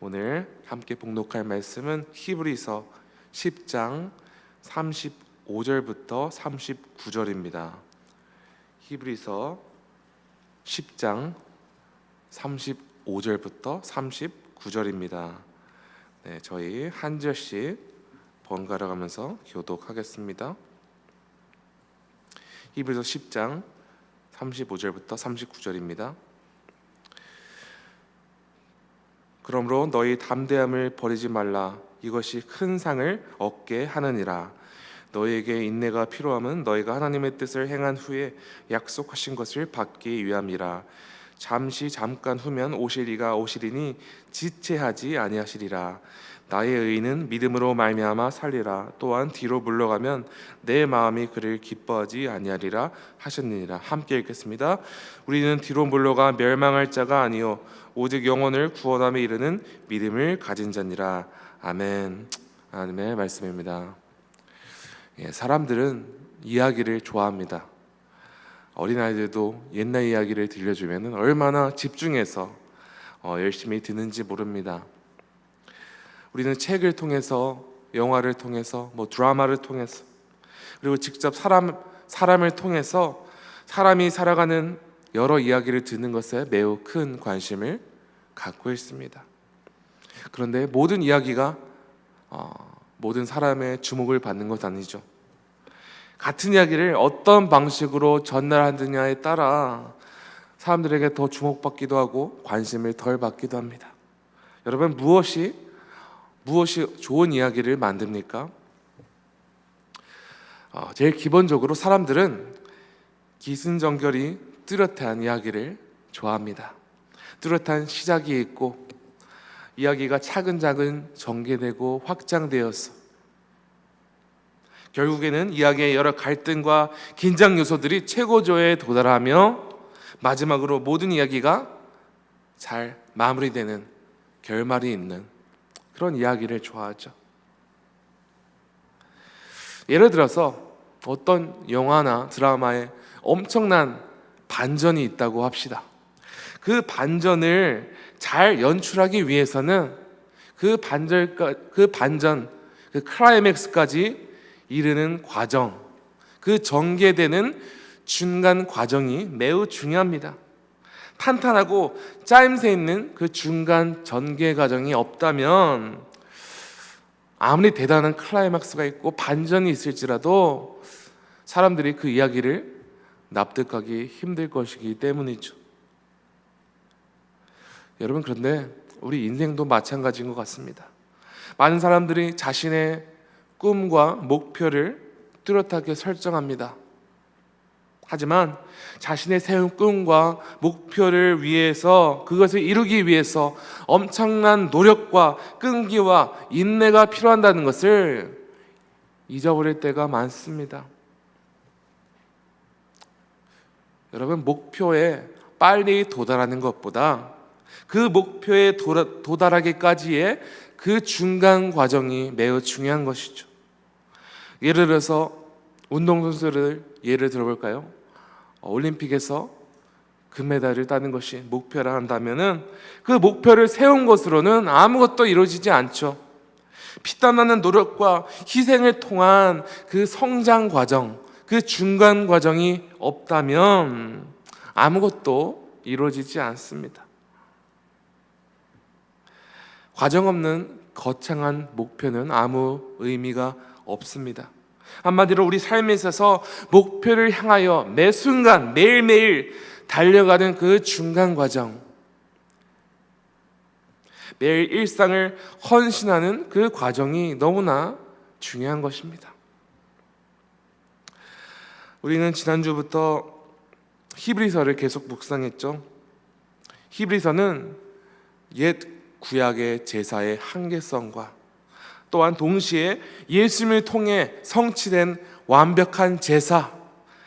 오늘 함께 봉독할 말씀은 히브리서 10장 35절부터 39절입니다. 히브리서 10장 35절부터 39절입니다. 네, 저희 한 절씩 번갈아 가면서 교독하겠습니다. 히브리서 10장 35절부터 39절입니다. 그러므로 너희 담대함을 버리지 말라. 이것이 큰 상을 얻게 하느니라. 너희에게 인내가 필요함은 너희가 하나님의 뜻을 행한 후에 약속하신 것을 받기 위함이라. 잠깐 후면 오실 이가 오시리니 지체하지 아니하시리라. 나의 의인은 믿음으로 말미암아 살리라. 또한 뒤로 물러가면 내 마음이 그를 기뻐하지 아니하리라 하셨느니라. 함께 읽겠습니다. 우리는 뒤로 물러가 멸망할 자가 아니요 오직 영혼을 구원함에 이르는 믿음을 가진 자니라. 아멘. 하나님의 말씀입니다. 사람들은 이야기를 좋아합니다. 어린아이들도 옛날 이야기를 들려주면 얼마나 집중해서 열심히 듣는지 모릅니다. 우리는 책을 통해서, 영화를 통해서, 드라마를 통해서, 그리고 직접 사람을 통해서 사람이 살아가는 여러 이야기를 듣는 것에 매우 큰 관심을 갖고 있습니다. 그런데 모든 이야기가 모든 사람의 주목을 받는 것 아니죠. 같은 이야기를 어떤 방식으로 전달하느냐에 따라 사람들에게 더 주목받기도 하고 관심을 덜 받기도 합니다. 여러분, 무엇이 좋은 이야기를 만듭니까? 제일 기본적으로 사람들은 기승전결이 뚜렷한 이야기를 좋아합니다. 뚜렷한 시작이 있고 이야기가 차근차근 전개되고 확장되어서 결국에는 이야기의 여러 갈등과 긴장 요소들이 최고조에 도달하며 마지막으로 모든 이야기가 잘 마무리되는 결말이 있는 그런 이야기를 좋아하죠. 예를 들어서 어떤 영화나 드라마에 엄청난 반전이 있다고 합시다. 그 반전을 잘 연출하기 위해서는 그 클라이맥스까지 이르는 과정, 그 전개되는 중간 과정이 매우 중요합니다. 탄탄하고 짜임새 있는 그 중간 전개 과정이 없다면 아무리 대단한 클라이맥스가 있고 반전이 있을지라도 사람들이 그 이야기를 납득하기 힘들 것이기 때문이죠. 여러분, 그런데 우리 인생도 마찬가지인 것 같습니다. 많은 사람들이 자신의 꿈과 목표를 뚜렷하게 설정합니다. 하지만 자신의 세운 꿈과 목표를 위해서, 그것을 이루기 위해서 엄청난 노력과 끈기와 인내가 필요한다는 것을 잊어버릴 때가 많습니다. 여러분, 목표에 빨리 도달하는 것보다 그 목표에 도달하기까지의 그 중간 과정이 매우 중요한 것이죠. 예를 들어서 운동선수를 예를 들어볼까요? 올림픽에서 금메달을 따는 것이 목표라 한다면은 그 목표를 세운 것으로는 아무것도 이루어지지 않죠. 피땀 나는 노력과 희생을 통한 그 성장 과정, 그 중간 과정이 없다면 아무것도 이루어지지 않습니다. 과정 없는 거창한 목표는 아무 의미가 없습니다. 한마디로 우리 삶에 있어서 목표를 향하여 매 순간 매일매일 달려가는 그 중간 과정, 매일 일상을 헌신하는 그 과정이 너무나 중요한 것입니다. 우리는 지난주부터 히브리서를 계속 묵상했죠. 히브리서는 옛 구약의 제사의 한계성과 또한 동시에 예수님을 통해 성취된 완벽한 제사,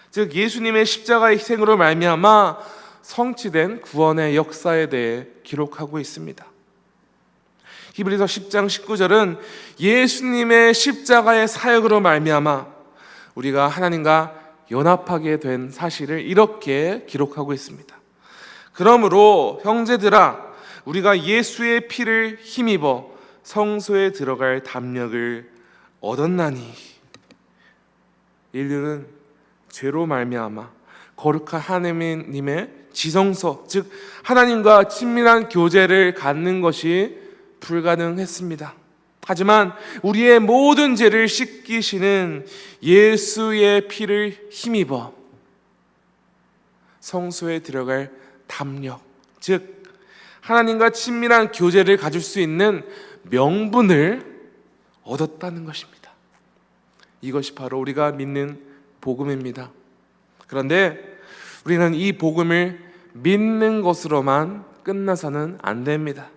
즉 예수님의 십자가의 희생으로 말미암아 성취된 구원의 역사에 대해 기록하고 있습니다. 히브리서 10장 19절은 예수님의 십자가의 사역으로 말미암아 우리가 하나님과 연합하게 된 사실을 이렇게 기록하고 있습니다. 그러므로 형제들아, 우리가 예수의 피를 힘입어 성소에 들어갈 담력을 얻었나니, 인류는 죄로 말미암아 거룩한 하나님의 지성소, 즉 하나님과 친밀한 교제를 갖는 것이 불가능했습니다. 하지만 우리의 모든 죄를 씻기시는 예수의 피를 힘입어 성소에 들어갈 담력, 즉 하나님과 친밀한 교제를 가질 수 있는 명분을 얻었다는 것입니다. 이것이 바로 우리가 믿는 복음입니다. 그런데 우리는 이 복음을 믿는 것으로만 끝나서는 안 됩니다.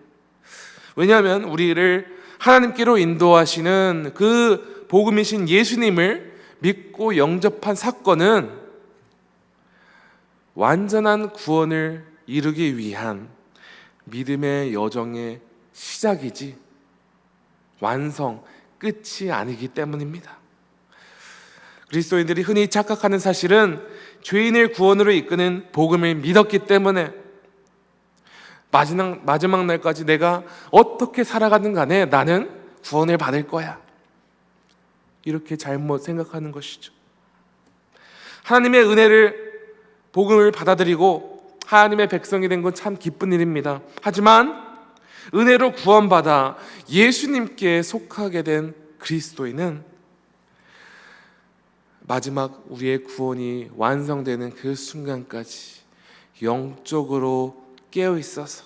왜냐하면 우리를 하나님께로 인도하시는 그 복음이신 예수님을 믿고 영접한 사건은 완전한 구원을 이루기 위한 믿음의 여정의 시작이지 완성, 끝이 아니기 때문입니다. 그리스도인들이 흔히 착각하는 사실은 죄인을 구원으로 이끄는 복음을 믿었기 때문에 마지막 날까지 내가 어떻게 살아가든 간에 나는 구원을 받을 거야, 이렇게 잘못 생각하는 것이죠. 하나님의 은혜를, 복음을 받아들이고 하나님의 백성이 된 건 참 기쁜 일입니다. 하지만 은혜로 구원받아 예수님께 속하게 된 그리스도인은 마지막 우리의 구원이 완성되는 그 순간까지 영적으로 깨어 있어서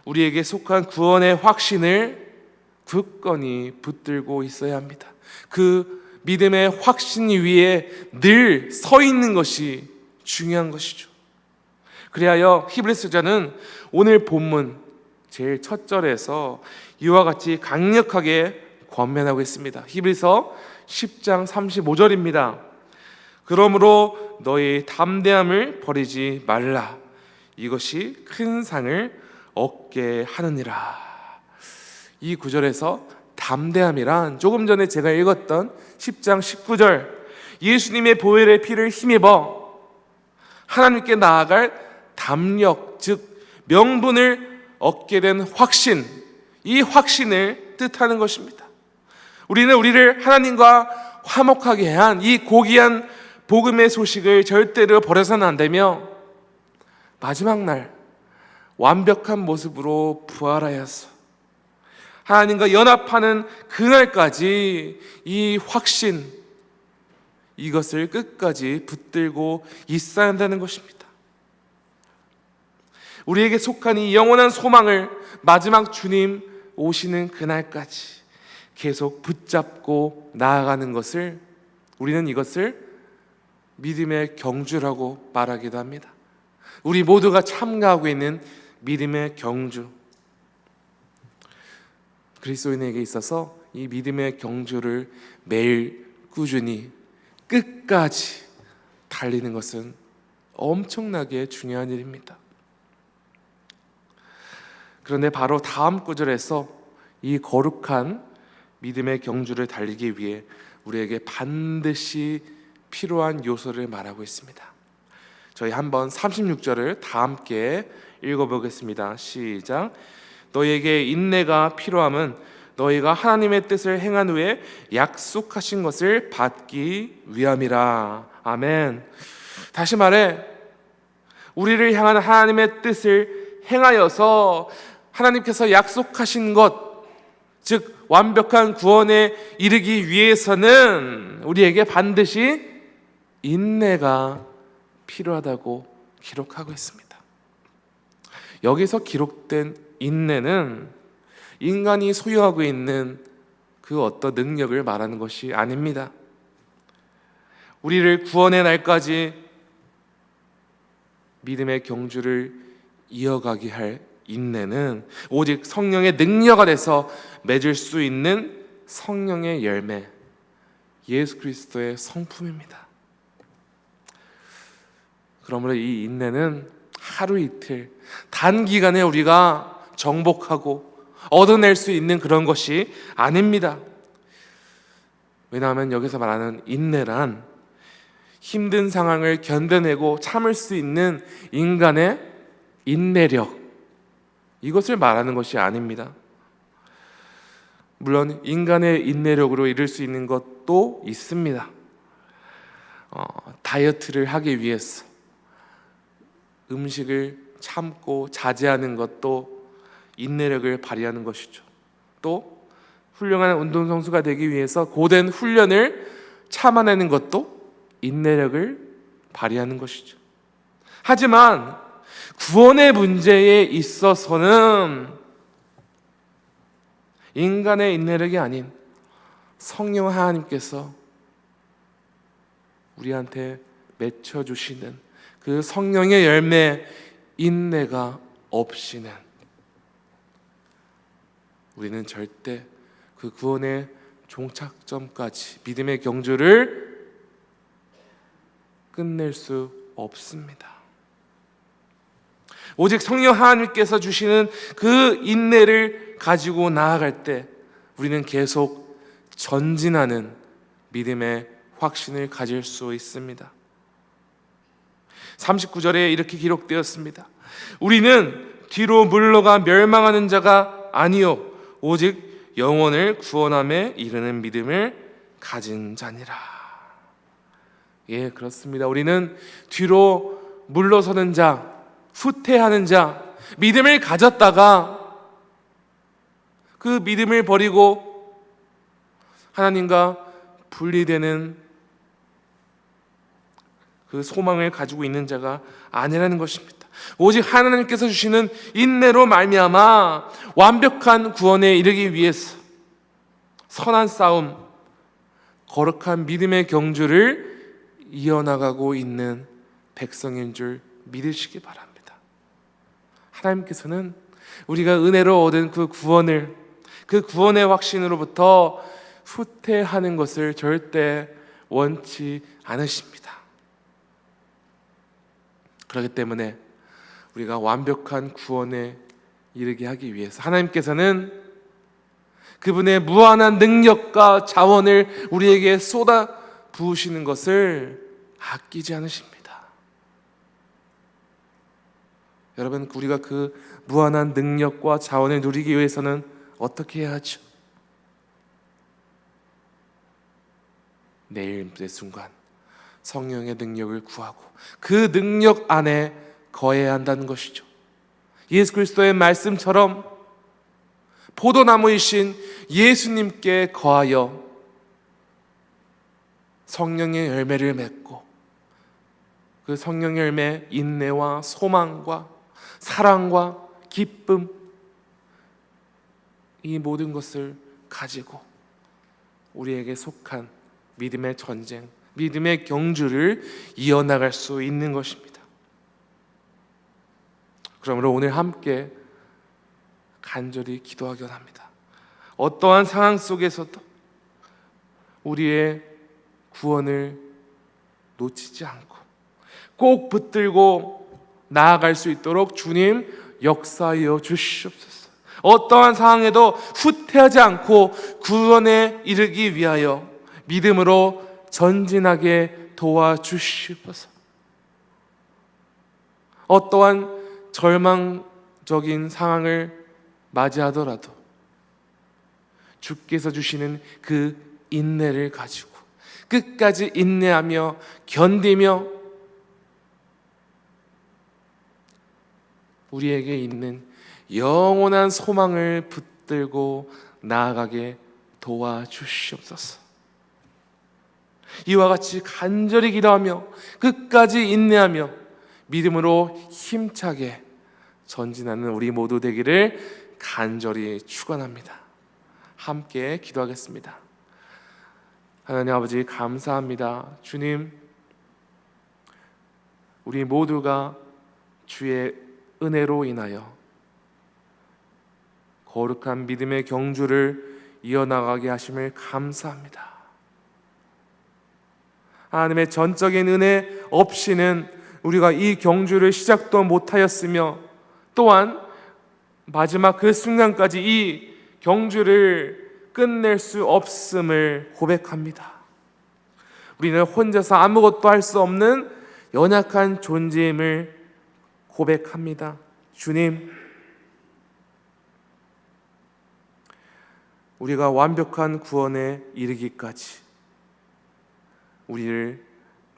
우리에게 속한 구원의 확신을 굳건히 붙들고 있어야 합니다. 그 믿음의 확신 위에 늘 서 있는 것이 중요한 것이죠. 그리하여 히브리서자는 오늘 본문 제일 첫 절에서 이와 같이 강력하게 권면하고 있습니다. 히브리서 10장 35절입니다. 그러므로 너희 담대함을 버리지 말라. 이것이 큰 상을 얻게 하느니라. 이 구절에서 담대함이란 조금 전에 제가 읽었던 10장 19절, 예수님의 보혈의 피를 힘입어 하나님께 나아갈 담력, 즉 명분을 얻게 된 확신, 이 확신을 뜻하는 것입니다. 우리는 우리를 하나님과 화목하게 한 이 고귀한 복음의 소식을 절대로 버려서는 안 되며 마지막 날 완벽한 모습으로 부활하여서 하나님과 연합하는 그날까지 이 확신, 이것을 끝까지 붙들고 있어야 한다는 것입니다. 우리에게 속한 이 영원한 소망을 마지막 주님 오시는 그날까지 계속 붙잡고 나아가는 것을, 우리는 이것을 믿음의 경주라고 말하기도 합니다. 우리 모두가 참가하고 있는 믿음의 경주, 그리스도인에게 있어서 이 믿음의 경주를 매일 꾸준히 끝까지 달리는 것은 엄청나게 중요한 일입니다. 그런데 바로 다음 구절에서 이 거룩한 믿음의 경주를 달리기 위해 우리에게 반드시 필요한 요소를 말하고 있습니다. 저희 한번 36절을 다 함께 읽어보겠습니다. 시작. 너희에게 인내가 필요함은 너희가 하나님의 뜻을 행한 후에 약속하신 것을 받기 위함이라. 아멘. 다시 말해, 우리를 향한 하나님의 뜻을 행하여서 하나님께서 약속하신 것, 즉 완벽한 구원에 이르기 위해서는 우리에게 반드시 인내가 필요하다고 기록하고 있습니다. 여기서 기록된 인내는 인간이 소유하고 있는 그 어떤 능력을 말하는 것이 아닙니다. 우리를 구원의 날까지 믿음의 경주를 이어가게 할 인내는 오직 성령의 능력가 돼서 맺을 수 있는 성령의 열매, 예수 그리스도의 성품입니다. 그러므로 이 인내는 하루 이틀 단기간에 우리가 정복하고 얻어낼 수 있는 그런 것이 아닙니다. 왜냐하면 여기서 말하는 인내란 힘든 상황을 견뎌내고 참을 수 있는 인간의 인내력, 이것을 말하는 것이 아닙니다. 물론 인간의 인내력으로 이룰 수 있는 것도 있습니다. 다이어트를 하기 위해서 음식을 참고 자제하는 것도 인내력을 발휘하는 것이죠. 또 훌륭한 운동선수가 되기 위해서 고된 훈련을 참아내는 것도 인내력을 발휘하는 것이죠. 하지만 구원의 문제에 있어서는 인간의 인내력이 아닌 성령 하나님께서 우리한테 맺혀주시는 그 성령의 열매, 인내가 없이는 우리는 절대 그 구원의 종착점까지 믿음의 경주를 끝낼 수 없습니다. 오직 성령 하나님께서 주시는 그 인내를 가지고 나아갈 때 우리는 계속 전진하는 믿음의 확신을 가질 수 있습니다. 39절에 이렇게 기록되었습니다. 우리는 뒤로 물러가 멸망하는 자가 아니요 오직 영혼을 구원함에 이르는 믿음을 가진 자니라. 예, 그렇습니다. 우리는 뒤로 물러서는 자, 후퇴하는 자, 믿음을 가졌다가 그 믿음을 버리고 하나님과 분리되는 그 소망을 가지고 있는 자가 아니라는 것입니다. 오직 하나님께서 주시는 인내로 말미암아 완벽한 구원에 이르기 위해서 선한 싸움, 거룩한 믿음의 경주를 이어나가고 있는 백성인 줄 믿으시기 바랍니다. 하나님께서는 우리가 은혜로 얻은 그 구원을, 그 구원의 확신으로부터 후퇴하는 것을 절대 원치 않으십니다. 그렇기 때문에 우리가 완벽한 구원에 이르게 하기 위해서 하나님께서는 그분의 무한한 능력과 자원을 우리에게 쏟아 부으시는 것을 아끼지 않으십니다. 여러분, 우리가 그 무한한 능력과 자원을 누리기 위해서는 어떻게 해야 하죠? 내일 내 순간 성령의 능력을 구하고 그 능력 안에 거해야 한다는 것이죠. 예수 그리스도의 말씀처럼 포도나무이신 예수님께 거하여 성령의 열매를 맺고 그 성령의 열매, 인내와 소망과 사랑과 기쁨, 이 모든 것을 가지고 우리에게 속한 믿음의 전쟁, 믿음의 경주를 이어나갈 수 있는 것입니다. 그러므로 오늘 함께 간절히 기도하기 원합니다. 어떠한 상황 속에서도 우리의 구원을 놓치지 않고 꼭 붙들고 나아갈 수 있도록 주님 역사하여 주시옵소서. 어떠한 상황에도 후퇴하지 않고 구원에 이르기 위하여 믿음으로 전진하게 도와주시옵소서. 어떠한 절망적인 상황을 맞이하더라도 주께서 주시는 그 인내를 가지고 끝까지 인내하며 견디며 우리에게 있는 영원한 소망을 붙들고 나아가게 도와주시옵소서. 이와 같이 간절히 기도하며 끝까지 인내하며 믿음으로 힘차게 전진하는 우리 모두 되기를 간절히 축원합니다. 함께 기도하겠습니다. 하나님 아버지, 감사합니다. 주님, 우리 모두가 주의 은혜로 인하여 거룩한 믿음의 경주를 이어나가게 하심을 감사합니다. 하나님의 전적인 은혜 없이는 우리가 이 경주를 시작도 못하였으며 또한 마지막 그 순간까지 이 경주를 끝낼 수 없음을 고백합니다. 우리는 혼자서 아무것도 할 수 없는 연약한 존재임을 고백합니다. 주님, 우리가 완벽한 구원에 이르기까지 우리를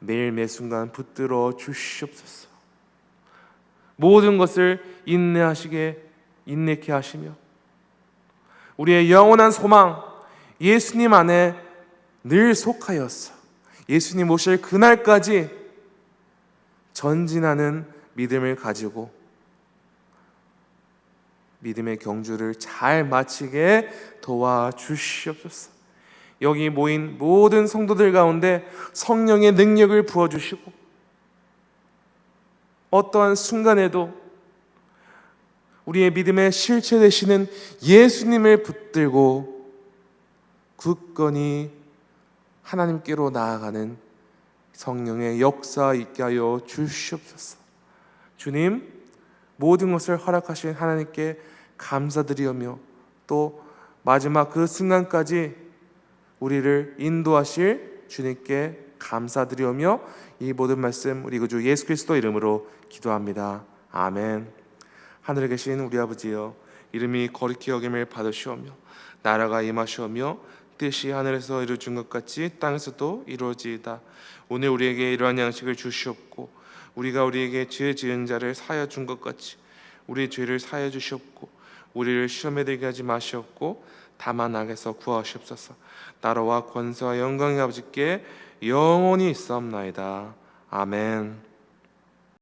매일 매순간 붙들어 주시옵소서. 모든 것을 인내케 하시며 우리의 영원한 소망 예수님 안에 늘 속하였어 예수님 오실 그날까지 전진하는 믿음을 가지고 믿음의 경주를 잘 마치게 도와주시옵소서. 여기 모인 모든 성도들 가운데 성령의 능력을 부어주시고 어떠한 순간에도 우리의 믿음의 실체 되시는 예수님을 붙들고 굳건히 하나님께로 나아가는 성령의 역사 있게 하여 주시옵소서. 주님, 모든 것을 허락하신 하나님께 감사드리오며 또 마지막 그 순간까지 우리를 인도하실 주님께 감사드리오며 이 모든 말씀 우리 구주 예수 그리스도 이름으로 기도합니다. 아멘. 하늘에 계신 우리 아버지여, 이름이 거룩히 여김을 받으시오며 나라가 임하시오며 뜻이 하늘에서 이루어진 것 같이 땅에서도 이루어지이다. 오늘 우리에게 이러한 양식을 주시옵고 우리가 우리에게 죄 지은 자를 사하여 준 것 같이 우리 죄를 사하여 주시옵고 우리를 시험에 들게 하지 마시옵고 다만 악에서 구하시옵소서. 나라와 권세와 영광의 아버지께 영원히 있사옵나이다. 아멘.